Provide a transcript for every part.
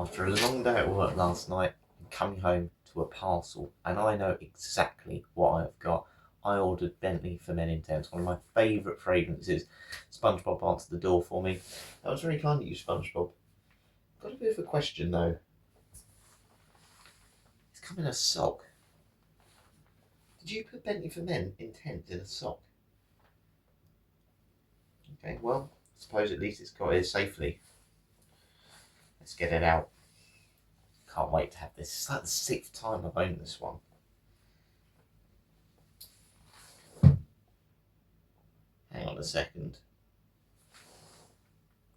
After a long day at work last night, I'm coming home to a parcel, and I know exactly what I've got. I ordered Bentley for Men Intense, one of my favourite fragrances. Spongebob answered the door for me. That was very kind of you, Spongebob. Got a bit of a question though. It's come in a sock. Did you put Bentley for Men Intense in a sock? Okay, well, I suppose at least it's got here safely. Let's get it out. Can't wait to have this. It's like the 6th time I've owned this one. Hang on a second.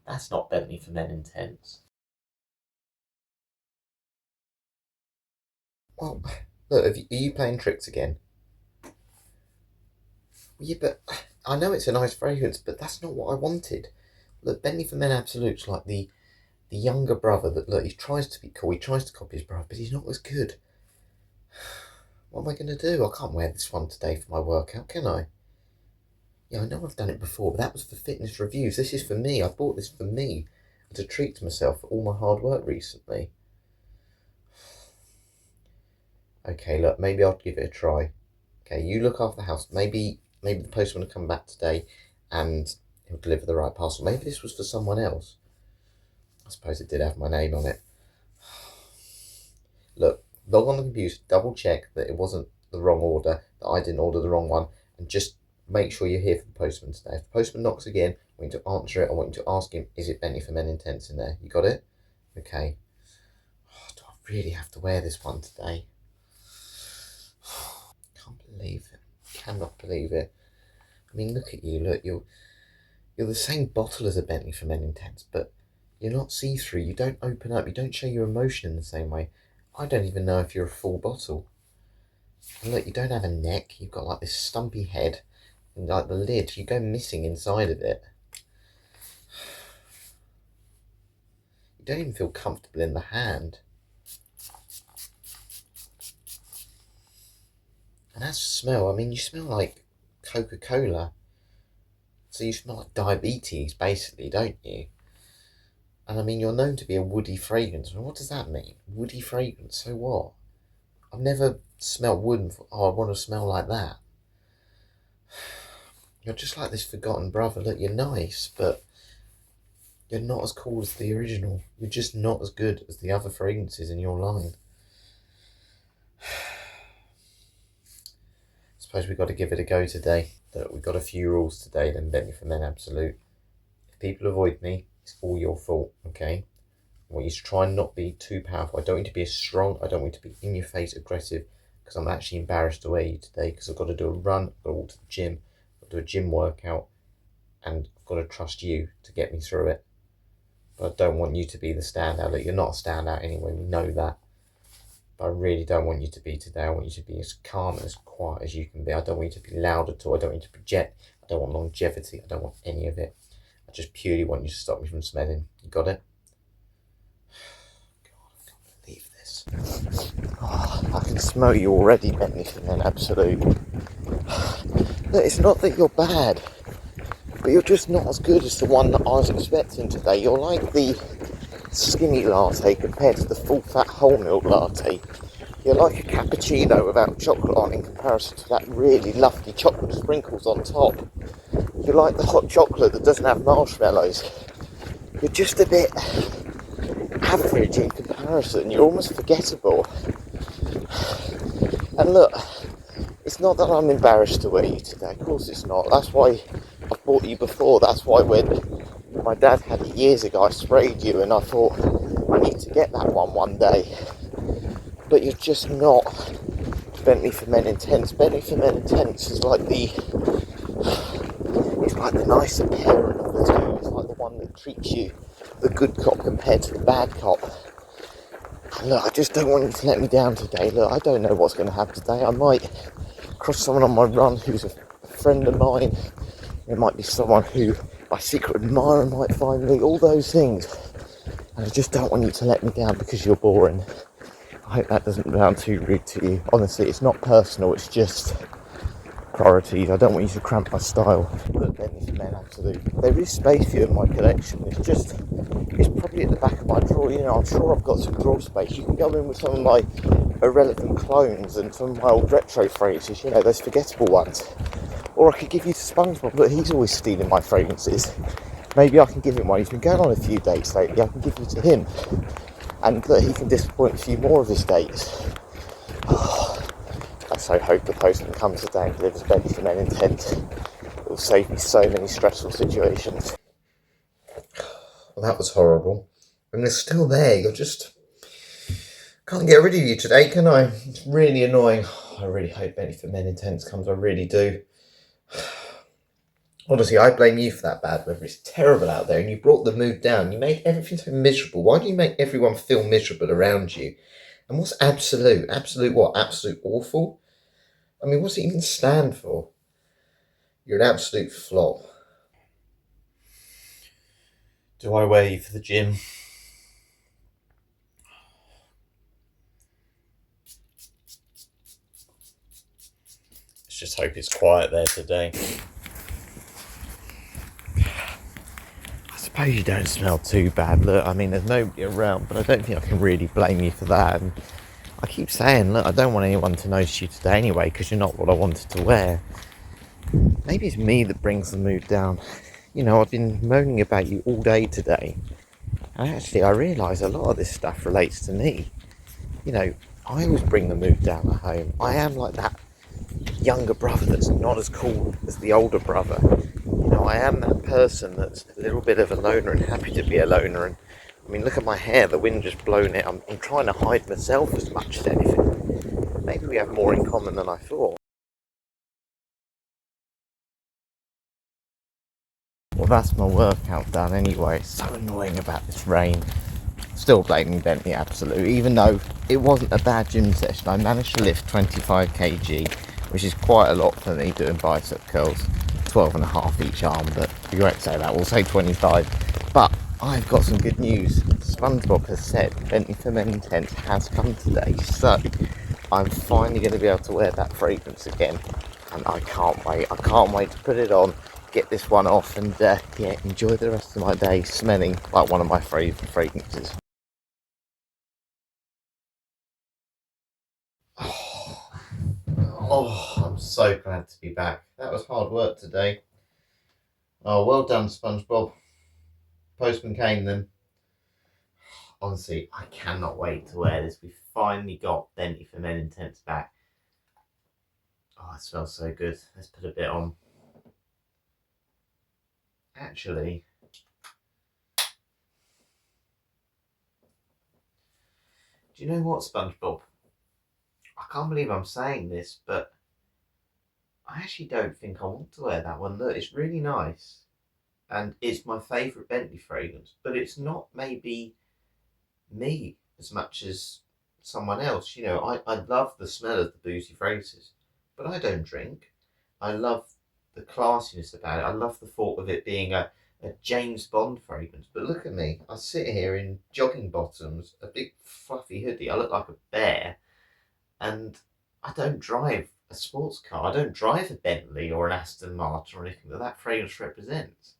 That's not Bentley for Men Intense. Well, look, are you playing tricks again? Yeah, but I know it's a nice fragrance, but that's not what I wanted. Look, Bentley for Men Absolute's like the younger brother that, look, he tries to be cool, he tries to copy his brother, but he's not as good. What am I going to do? I can't wear this one today for my workout, can I? Yeah, I know I've done it before, but that was for fitness reviews. This is for me. I bought this for me, as a treat to myself for all my hard work recently. Okay, look, maybe I'll give it a try. Okay, you look after the house. Maybe the postman will come back today and he'll deliver the right parcel. Maybe this was for someone else. I suppose it did have my name on it. Look, log on the computer, double check that it wasn't the wrong order, that I didn't order the wrong one, and just make sure you're here for the postman today. If the postman knocks again, I want you to answer it. I want you to ask him, is it Bentley for Men Intense in there? You got it? Okay. Oh, do I really have to wear this one today? Can't believe it. Cannot believe it. I mean, look at you. Look, you're the same bottle as a Bentley for Men Intense, but you're not see-through. You don't open up. You don't show your emotion in the same way. I don't even know if you're a full bottle. And look, you don't have a neck. You've got like this stumpy head. And like the lid, you go missing inside of it. You don't even feel comfortable in the hand. And as for smell, I mean, you smell like Coca-Cola. So you smell like diabetes, basically, don't you? And I mean, you're known to be a woody fragrance. Well, what does that mean? Woody fragrance, so what? I've never smelled wood and thought, oh, I want to smell like that. You're just like this forgotten brother. Look, you're nice, but you're not as cool as the original. You're just not as good as the other fragrances in your line. Suppose we've got to give it a go today. Look, we've got a few rules today, then Bentley for Men Absolute. If people avoid me, it's all your fault, okay? I want you to try and not be too powerful. I don't want you to be as strong. I don't want you to be in your face aggressive, because I'm actually embarrassed to wear you today, because I've got to do a run, I've got to walk to the gym, I've got to do a gym workout, and I've got to trust you to get me through it. But I don't want you to be the standout. Look, you're not a standout anyway, we know that. But I really don't want you to be today. I want you to be as calm and as quiet as you can be. I don't want you to be loud at all. I don't want you to project. I don't want longevity. I don't want any of it. I just purely want you to stop me from smelling. You got it? God, I can't believe this. Oh, I can smell you already, Bentley for Men Absolute. Look, it's not that you're bad, but you're just not as good as the one that I was expecting today. You're like the skinny latte compared to the full fat whole milk latte. You're like a cappuccino without chocolate on in comparison to that really lovely chocolate sprinkles on top. You're like the hot chocolate that doesn't have marshmallows. You're just a bit average in comparison. You're almost forgettable. And look, it's not that I'm embarrassed to wear you today. Of course it's not. That's why I've bought you before. That's why when my dad had it years ago, I sprayed you and I thought, I need to get that one day. But you're just not Bentley for Men Intense. Bentley for Men Intense is like it's like the nicer parent of the two. It's like the one that treats you the good cop compared to the bad cop. And look, I just don't want you to let me down today. Look, I don't know what's going to happen today. I might cross someone on my run who's a friend of mine. It might be someone who my secret admirer might find me, all those things. And I just don't want you to let me down because you're boring. I hope that doesn't sound too rude to you. Honestly, it's not personal, it's just priorities. I don't want you to cramp my style. But Bentley for Men Absolute. There is space for you in my collection. It's probably at the back of my drawer. You know, I'm sure I've got some drawer space. You can go in with some of my irrelevant clones and some of my old retro phrases, you know, those forgettable ones. Or I could give you to Spongebob. Look, he's always stealing my fragrances. Maybe I can give him one. He's been going on a few dates lately. I can give you to him. And look, he can disappoint a few more of his dates. I so hope the postman comes today and delivers Bentley for Men Intent. It will save me so many stressful situations. Well, that was horrible. And they're still there. You're just... Can't get rid of you today, can I? It's really annoying. I really hope Bentley for Men Intense comes. I really do. Honestly, I blame you for that bad weather. It's terrible out there and you brought the mood down. You made everything so miserable. Why do you make everyone feel miserable around you? And what's absolute? Absolute what? Absolute awful? I mean, what's it even stand for? You're an absolute flop. Do I wear you for the gym? Let's just hope it's quiet there today. I suppose you don't smell too bad. Look, I mean, there's nobody around, but I don't think I can really blame you for that. And I keep saying, look, I don't want anyone to notice you today anyway, because you're not what I wanted to wear. Maybe it's me that brings the mood down. You know, I've been moaning about you all day today. And actually, I realise a lot of this stuff relates to me. You know, I always bring the mood down at home. I am like that younger brother that's not as cool as the older brother. You know, I am that person that's a little bit of a loner and happy to be a loner. And I mean, look at my hair, the wind just blown it. I'm trying to hide myself as much as anything. Maybe we have more in common than I thought. Well, that's my workout done anyway. It's so annoying about this rain. Still blaming Bentley Absolute, even though it wasn't a bad gym session. I managed to lift 25 kg, which is quite a lot for me doing bicep curls. 12 and a half each arm, but we won't say that, we'll say 25. But I've got some good news. Spongebob has said Bentley for Men Intense has come today, so I'm finally going to be able to wear that fragrance again, and I can't wait. I can't wait to put it on, get this one off, and yeah, enjoy the rest of my day smelling like one of my favourite fragrances. Oh, I'm so glad to be back. That was hard work today. Oh, well done, Spongebob. Postman came then. Honestly, I cannot wait to wear this. We finally got Bentley for Men Intense back. Oh, it smells so good. Let's put a bit on. Actually, do you know what, Spongebob? I can't believe I'm saying this, but I actually don't think I want to wear that one. Look, it's really nice. And it's my favourite Bentley fragrance, but it's not maybe me as much as someone else. You know, I love the smell of the boozy fragrances, but I don't drink. I love the classiness about it. I love the thought of it being a James Bond fragrance. But look at me. I sit here in jogging bottoms, a big fluffy hoodie. I look like a bear. And I don't drive a sports car. I don't drive a Bentley or an Aston Martin or anything that fragrance represents.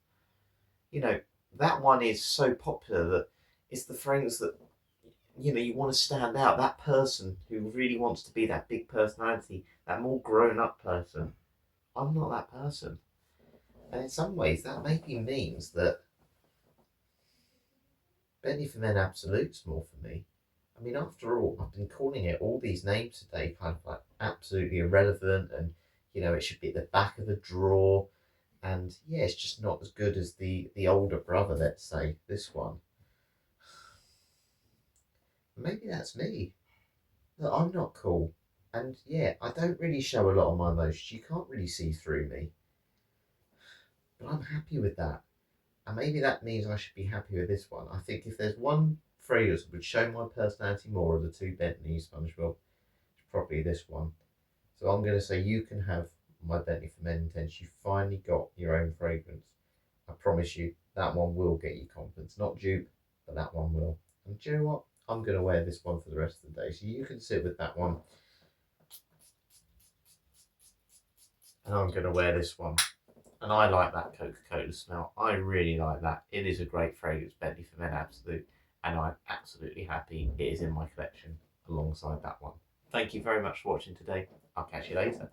You know, that one is so popular that it's the fragrance that, you know, you want to stand out. That person who really wants to be that big personality, that more grown up person. I'm not that person. And in some ways, that maybe means that Bentley for Men Absolute's more for me. I mean, after all, I've been calling it all these names today, kind of like absolutely irrelevant, and you know, it should be at the back of the drawer. And yeah, it's just not as good as the older brother, let's say, this one. Maybe that's me. Look, I'm not cool. And yeah, I don't really show a lot of my emotions. You can't really see through me. But I'm happy with that. And maybe that means I should be happy with this one. I think if there's one fragrance that would show my personality more of the two Bentley SpongeBob, it's probably this one. So I'm going to say you can have my Bentley for Men Intense. You finally got your own fragrance. I promise you, that one will get you confidence. Not dupe, but that one will. And do you know what? I'm going to wear this one for the rest of the day. So you can sit with that one. And I'm going to wear this one. And I like that Coca-Cola smell. I really like that. It is a great fragrance, Bentley for Men Absolute. And I'm absolutely happy it is in my collection alongside that one. Thank you very much for watching today. I'll catch you later.